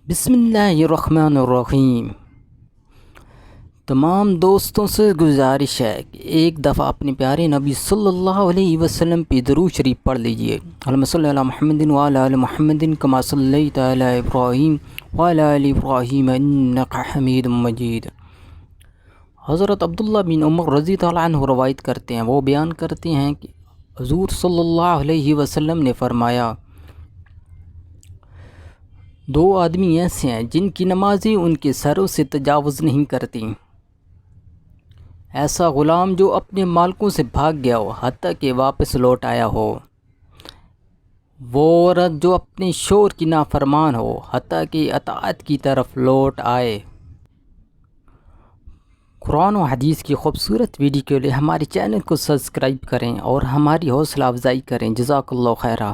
بسم اللہ الرحمن الرحیم۔ تمام دوستوں سے گزارش ہے کہ ایک دفعہ اپنے پیارے نبی صلی اللہ علیہ وسلم پہ درود شریف پڑھ لیجئے۔ اللہم صلی علی محمد وعلی آل محمد کما صلیت علی ابراہیم وعلی آل ابراہیم انک حمید مجید۔ حضرت عبداللہ بن عمر رضی اللہ عنہ روایت کرتے ہیں، وہ بیان کرتے ہیں کہ حضور صلی اللہ علیہ وسلم نے فرمایا، دو آدمی ایسے ہیں جن کی نمازیں ان کے سروں سے تجاوز نہیں کرتی۔ ایسا غلام جو اپنے مالکوں سے بھاگ گیا ہو حتیٰ کہ واپس لوٹ آیا ہو، وہ عورت جو اپنے شوہر کی نافرمان ہو حتیٰ کہ اطاعت کی طرف لوٹ آئے۔ قرآن و حدیث کی خوبصورت ویڈیو کے لیے ہمارے چینل کو سبسکرائب کریں اور ہماری حوصلہ افزائی کریں۔ جزاک اللہ خیرہ۔